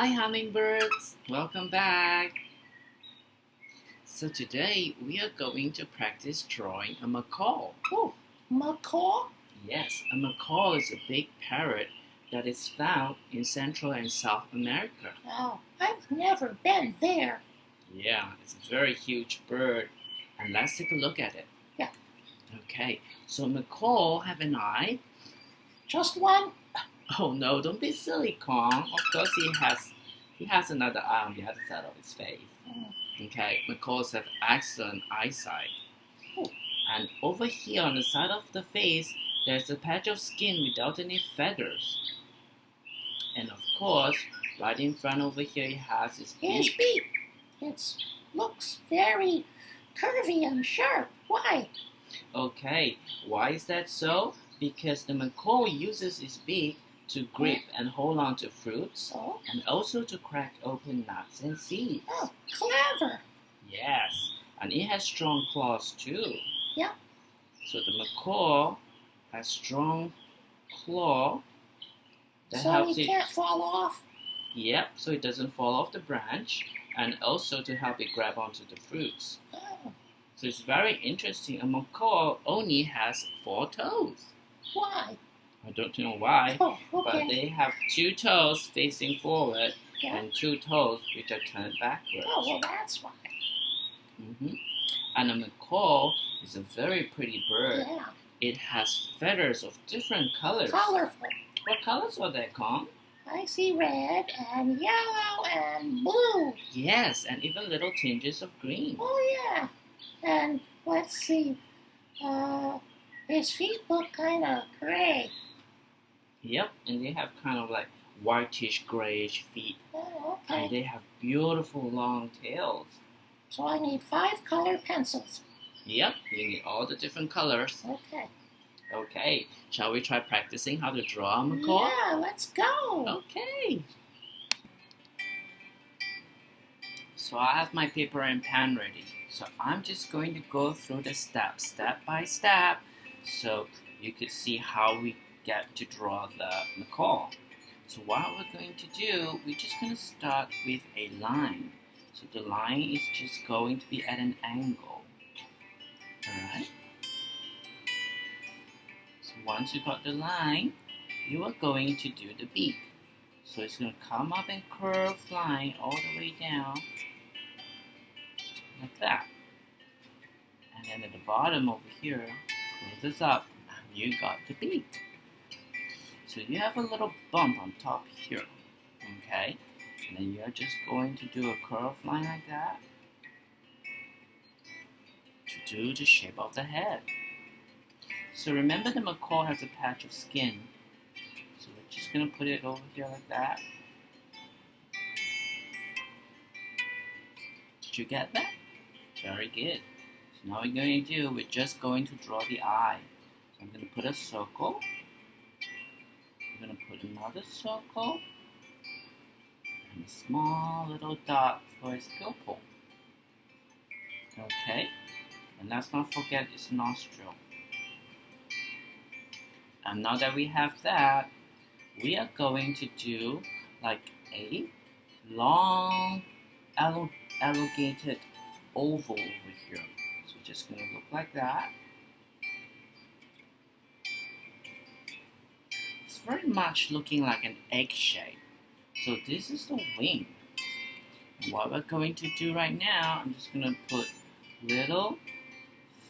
Hi hummingbirds, welcome back. So today we are going to practice drawing a macaw. Oh, macaw? Yes, a macaw is a big parrot that is found in Central and South America. Oh, I've never been there. Yeah, it's a very huge bird. And let's take a look at it. Yeah. Okay, so macaw have an eye. Just one? Oh no, don't be silly, Kong. Of course he has another eye on the other side of his face. Okay, macaws have excellent eyesight. Oh. And over here on the side of the face, there's a patch of skin without any feathers. And of course, right in front over here, he has his beak. His beak. It looks very curvy and sharp. Why? Okay, why is that so? Because the macaw uses his beak to grip and hold on to fruits, Oh, and also to crack open nuts and seeds. oh, clever. Yes, and it has strong claws too. Yeah. So the macaw has strong claw that So helps he it. can't fall off? Yep, so it doesn't fall off the branch, and also to help it grab onto the fruits. Oh, So it's very interesting. A macaw only has 4 toes. why? I don't know why, Oh, but okay. they have 2 toes facing forward Yeah. and 2 toes which are turned backwards. Oh, well, that's why. And a macaw is a very pretty bird. Yeah. It has feathers of different colors. Colorful. What colors are they, Kong? I see red and yellow and blue. Yes, and even little tinges of green. Oh, yeah. And let's see. His feet look kind of gray. Yep, and they have kind of like whitish, grayish feet. Oh, And okay. they have beautiful long tails. So I need 5 color pencils. Yep, you need all the different colors. Okay. Okay, shall we try practicing how to draw a macaw? Yeah, let's go. Okay. So I have my paper and pen ready. So I'm just going to go through the steps, step by step, so you could see how we get to draw the macaw. So what we're going to do, we're just going to start with a line. So the line is just going to be at an angle. Alright? So once you got the line, you are going to do the beak. So it's going to come up and curve line all the way down, like that. And then at the bottom over here, closes up, and you got the beak. So you have a little bump on top here, okay? And then you're just going to do a curved line like that to do the shape of the head. So remember the macaw has a patch of skin. So we're just going to put it over here like that. Did you get that? Very good. So now we're going to do, we're just going to draw the eye. So I'm going to put a circle. I'm going to put another circle. And a small little dot for his pupil. Okay. And let's not forget his nostril. And now that we have that, we are going to do like a long elongated oval over here. So it's just going to look like that. It's very much looking like an egg shape. So this is the wing. And what we're going to do right now, I'm just going to put little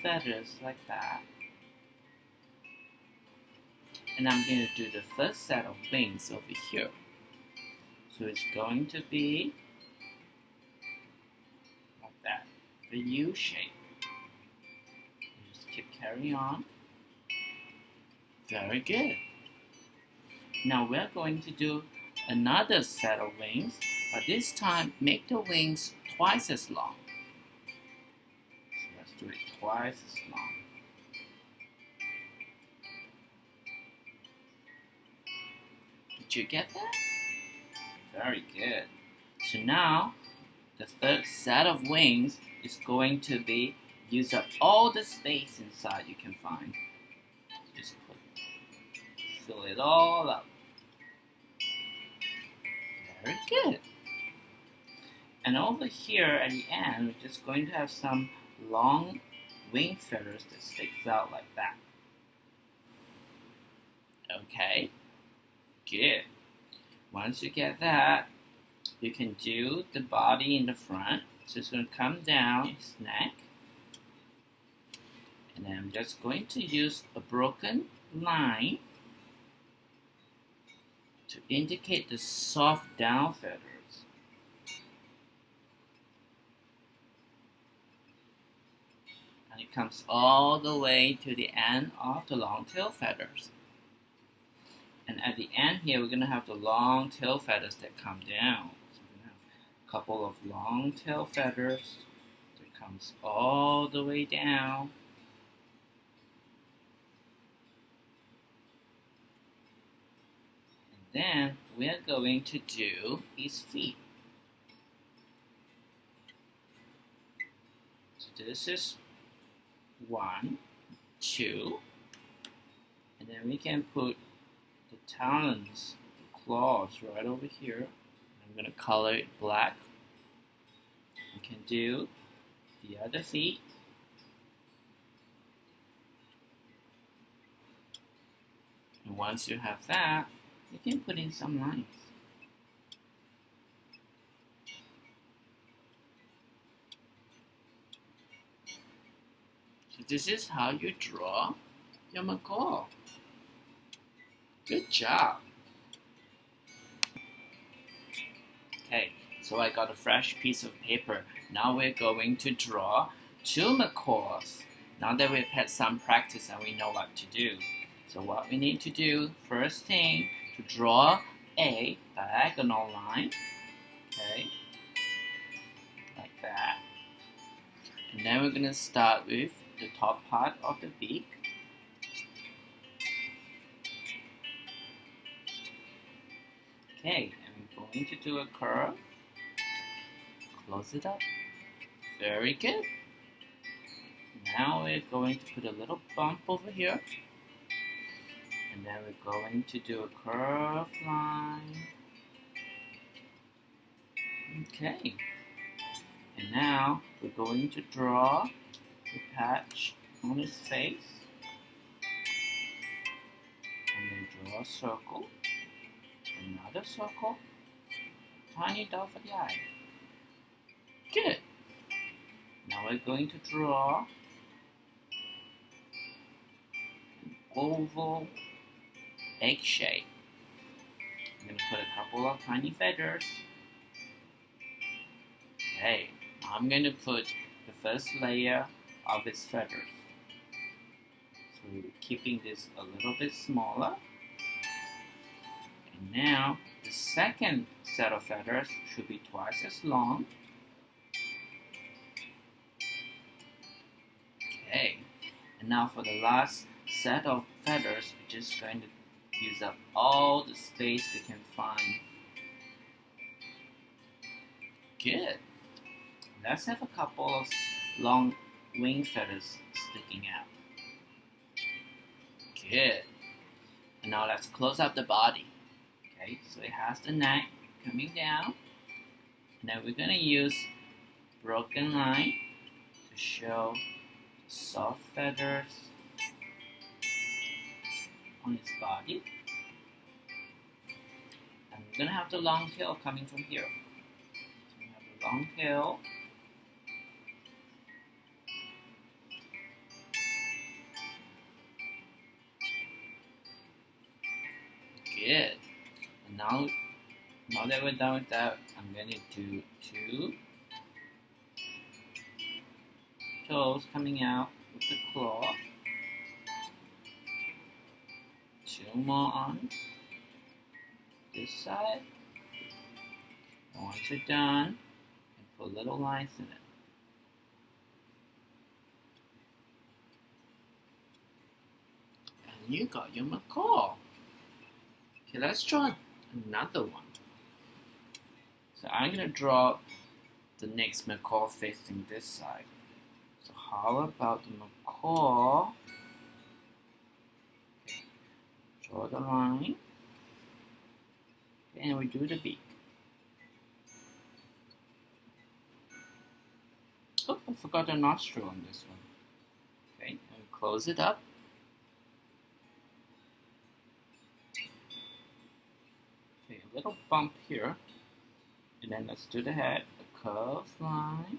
feathers like that. And I'm going to do the first set of wings over here. So it's going to be like that, the U shape. Just keep carrying on. Very good. Now we're going to do another set of wings, but this time make the wings twice as long. So let's do it twice as long. Did you get that? Very good. So now, the third set of wings is going to be use up all the space inside you can find. Just fill it all up. Very good. And over here at the end, we're just going to have some long wing feathers that sticks out like that. Okay, good. Once you get that, you can do the body in the front. So it's going to come down his neck. And then I'm just going to use a broken line to indicate the soft down feathers. And it comes all the way to the end of the long tail feathers. And at the end here, we're going to have the long tail feathers that come down. So we're going to have a couple of long tail feathers that comes all the way down. And then we are going to do his feet. So this is 1, 2, and then we can put the talons, the claws right over here. I'm going to color it black. We can do the other feet. And once you have that, you can put in some lines. So this is how you draw your macaw. Good job. Okay, so I got a fresh piece of paper. Now we're going to draw 2 macaws. Now that we've had some practice and we know what to do. So what we need to do, first thing, to draw a diagonal line. Okay, like that. And then we're going to start with the top part of the beak. Okay, and we're going to do a curve. Close it up. Very good. Now we're going to put a little bump over here. And then we're going to do a curved line. Okay. And now we're going to draw the patch on his face. And then draw a circle. Another circle. Tiny dot for the eye. Good. Now we're going to draw an oval egg shape. I'm going to put a couple of tiny feathers. Okay, now I'm going to put the first layer of its feathers. So we're keeping this a little bit smaller. And now the second set of feathers should be twice as long. Okay, and now for the last set of feathers, we're just going to use up all the space we can find. Good. Let's have a couple of long wing feathers sticking out. Good. And now let's close up the body. Okay, so it has the neck coming down. And then we're going to use broken line to show soft feathers on its body. And we're going to have the long tail coming from here. So we have the long tail. Good. And now that we're done with that, I'm going to do 2 toes coming out with the claw. 2 more on this side. And once you're done, you put little lines in it. And you got your macaw. Okay, let's draw another one. So I'm going to draw the next macaw facing this side. So how about the macaw? Draw the line. And we do the beak. Oh, I forgot a nostril on this one. Okay, and close it up. Okay, a little bump here. And then let's do the head, a curved line.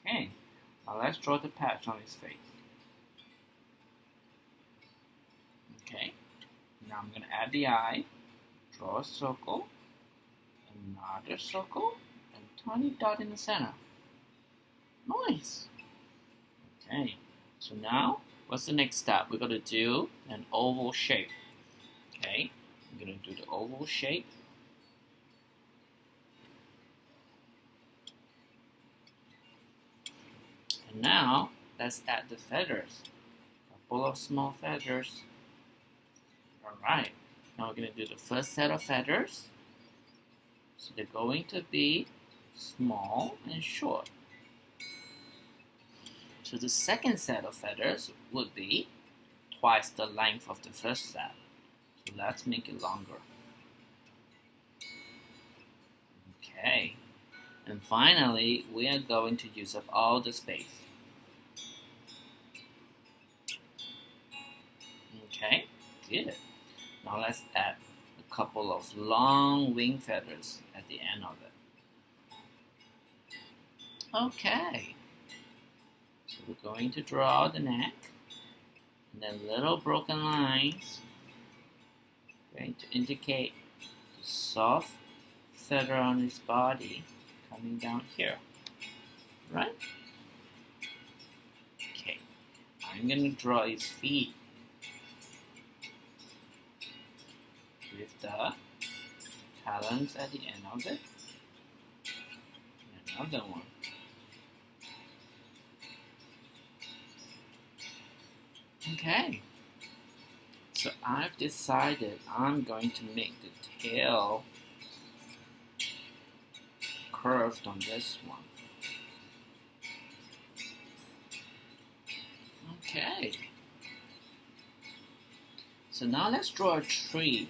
Okay, now let's draw the patch on his face. Okay, now I'm going to add the eye, draw a circle, another circle, and tiny dot in the center. Nice! Okay, so now, what's the next step? We're going to do an oval shape. Okay, I'm going to do the oval shape. And now, let's add the feathers. A couple of small feathers. Alright, now we're going to do the first set of feathers. So they're going to be small and short. So the second set of feathers would be twice the length of the first set. So let's make it longer. Okay. And finally, we are going to use up all the space. Okay, good. Now let's add a couple of long wing feathers at the end of it. Okay. So we're going to draw the neck, and then little broken lines, going to indicate the soft feather on his body coming down here, right? Okay, I'm going to draw his feet with the talons at the end of it, and another one. Okay, so I've decided I'm going to make the tail curved on this one. Okay, so now let's draw a tree.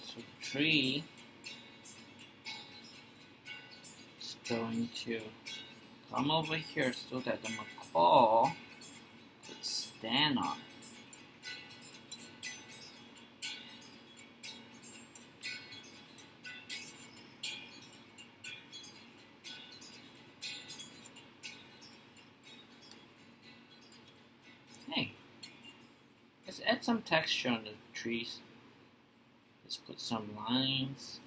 So the tree is going to come over here so that the macaw could stand on it. Okay, let's add some texture on the trees. Let's put some lines.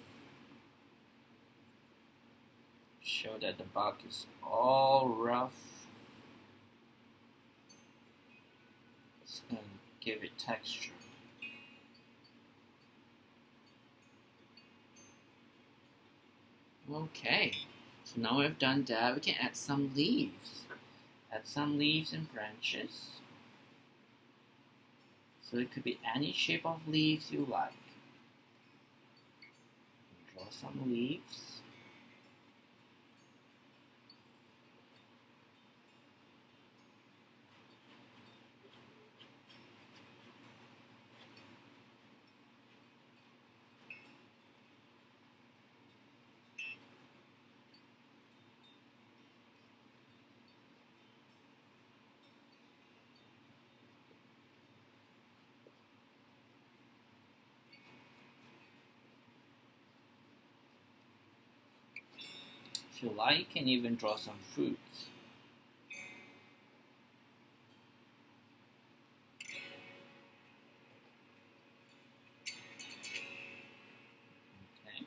Show that the bark is all rough. It's going to give it texture. Okay, so now we've done that, we can add some leaves. Add some leaves and branches. So it could be any shape of leaves you like. Draw some leaves. If you like, you can even draw some fruits. Okay.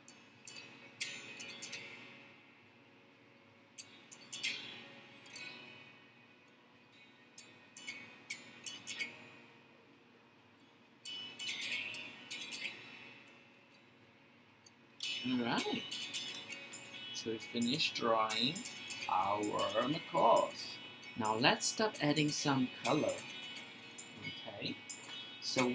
Alright. So we finished drawing our macaws. Now let's start adding some color. Okay. So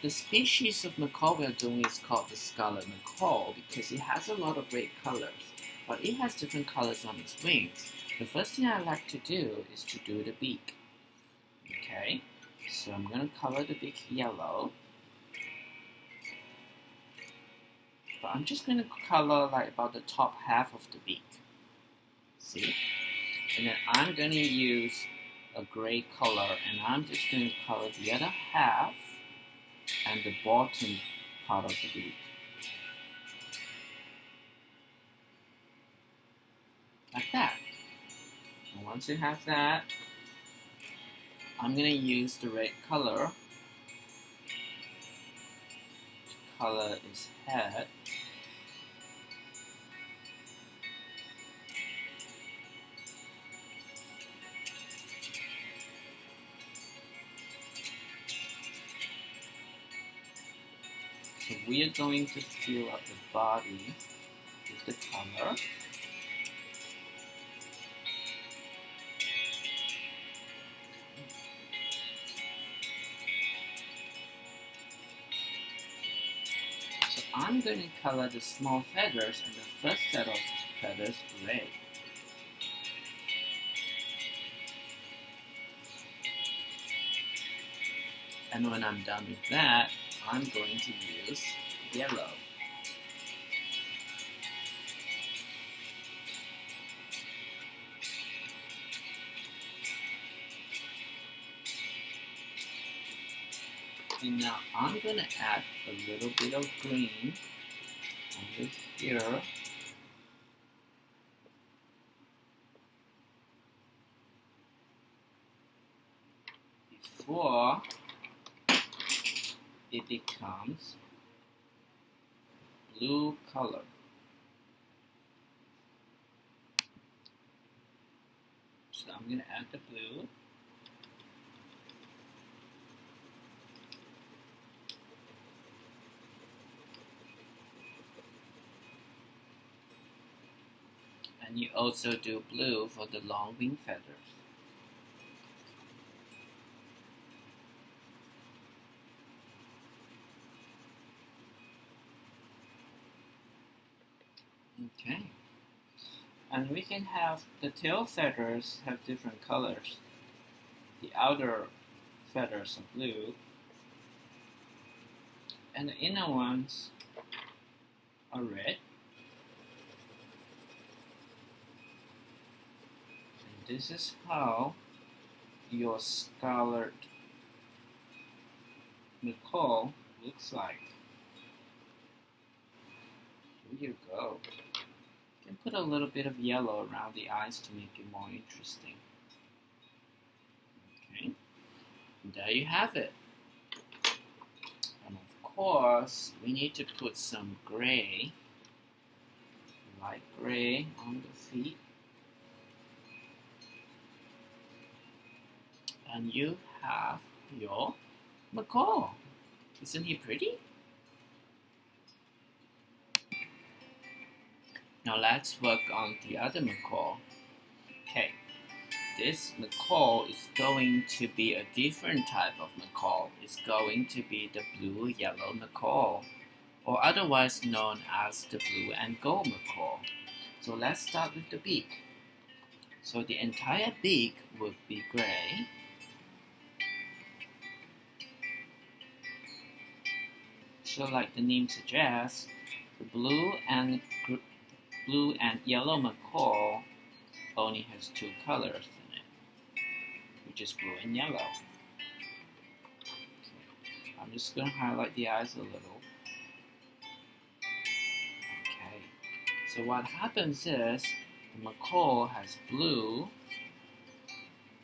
the species of macaw we are doing is called the scarlet macaw because it has a lot of great colors, but it has different colors on its wings. The first thing I like to do is to do the beak. Okay, so I'm going to color the beak yellow. But I'm just going to color like about the top half of the beak. See? And then I'm going to use a gray color, and I'm just going to color the other half and the bottom part of the beak. Like that. And once you have that, I'm going to use the red color to color its head. So we are going to fill up the body with the color. So I'm going to color the small feathers and the first set of feathers red. And when I'm done with that, I'm going to use yellow. And now I'm going to add a little bit of green over here. Before it becomes blue color. So I'm going to add the blue. And you also do blue for the long wing feathers. Okay. And we can have the tail feathers have different colors. The outer feathers are blue, and the inner ones are red. And this is how your scarlet macaw looks like. Here you go. You can put a little bit of yellow around the eyes to make it more interesting. Okay, and there you have it. And of course, we need to put some gray, light gray on the feet. And you have your macaw. Isn't he pretty? Now let's work on the other macaw. Okay, this macaw is going to be a different type of macaw. It's going to be the blue-yellow macaw, or otherwise known as the blue and gold macaw. So let's start with the beak. So the entire beak would be gray. So like the name suggests, the blue and yellow macaw only has two colors in it, which is blue and yellow. So I'm just going to highlight the eyes a little. Okay, so what happens is the macaw has blue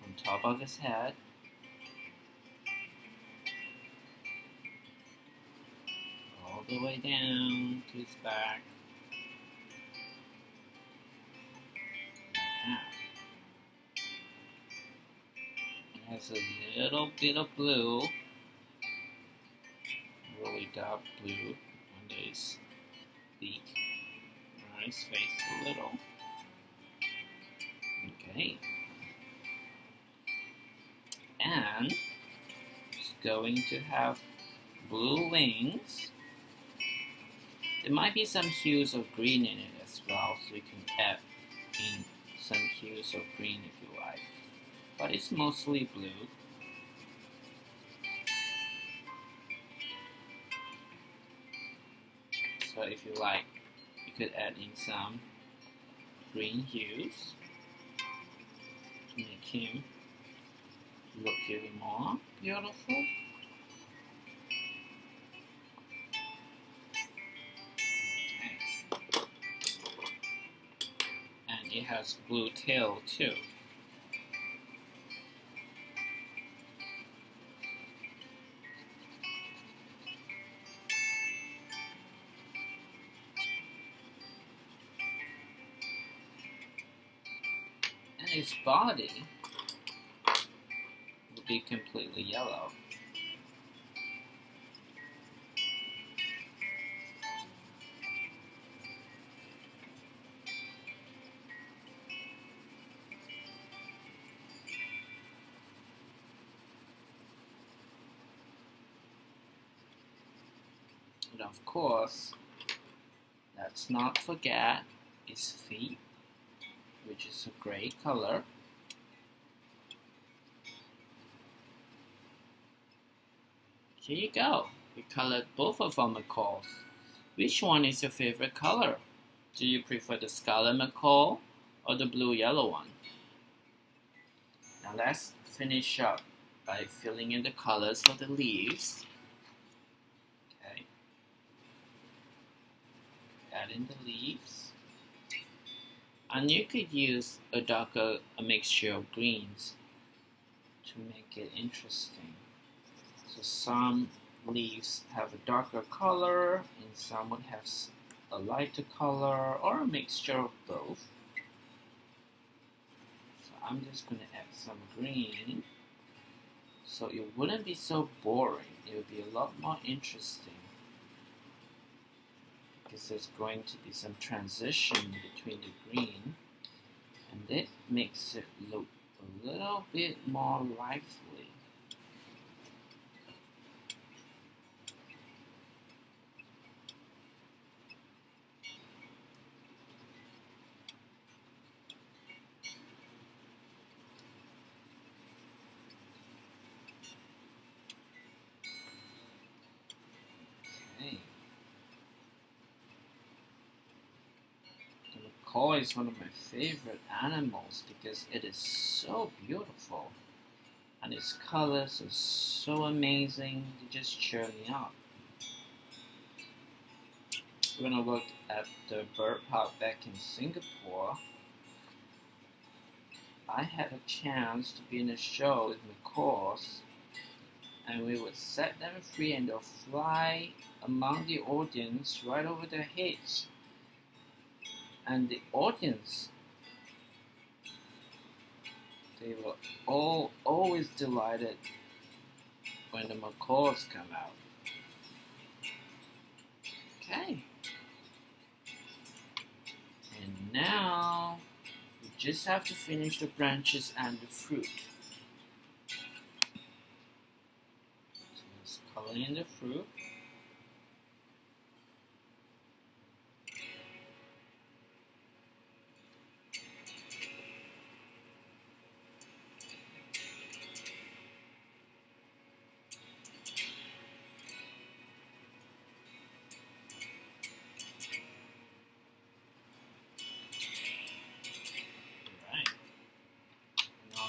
on top of his head, all the way down to his back. It has a little bit of blue, really dark blue on his beak, on his face a little. Okay. And it's going to have blue wings. There might be some hues of green in it as well, so you can add in some hues of green if you like. But it's mostly blue. So but if you like, you could add in some green hues to make him look even more beautiful. Okay. And it has blue tail too. And its body will be completely yellow. And of course, let's not forget its feet, which is a gray color. Here you go. We colored both of our macaws. Which one is your favorite color? Do you prefer the scarlet macaw or the blue-yellow one? Now let's finish up by filling in the colors of the leaves. Okay. Add in the leaves. And you could use a mixture of greens to make it interesting. So some leaves have a darker color and some would have a lighter color or a mixture of both. So I'm just going to add some green so it wouldn't be so boring. It would be a lot more interesting because there's going to be some transition between the green and it makes it look a little bit more lively. Okay. The macaw is one of my favorite animals because it is so beautiful and its colors are so amazing, they just cheer me up. When I worked at the bird park back in Singapore, I had a chance to be in a show with macaws, and we would set them free and they'll fly among the audience right over their heads. And the audience, they were always delighted when the macaws come out. Okay. And now we just have to finish the branches and the fruit. So let's color in the fruit.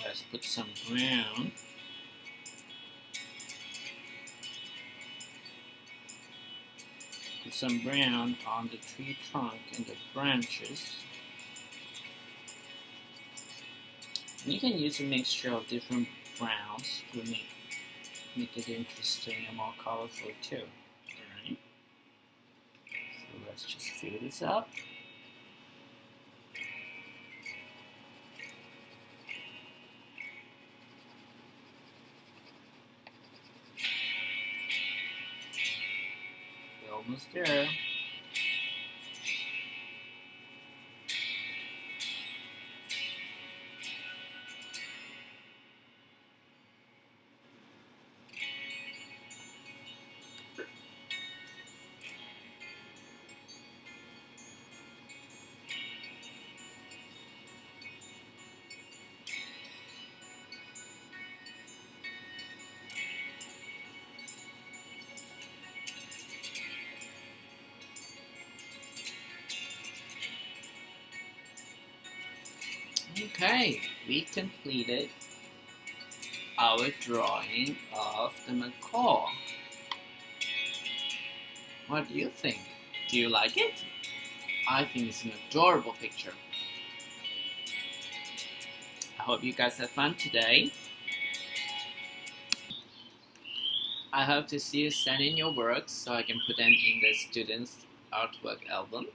Let's put some brown. Put some brown on the tree trunk and the branches. And you can use a mixture of different browns to make it interesting and more colorful too. Alright. So let's just fill this up. Almost there. Okay, we completed our drawing of the macaw. What do you think? Do you like it? I think it's an adorable picture. I hope you guys have fun today. I hope to see you send in your works so I can put them in the students' artwork album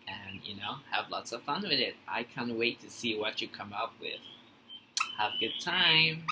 and have lots of fun with it. I can't wait to see what you come up with. Have a good time.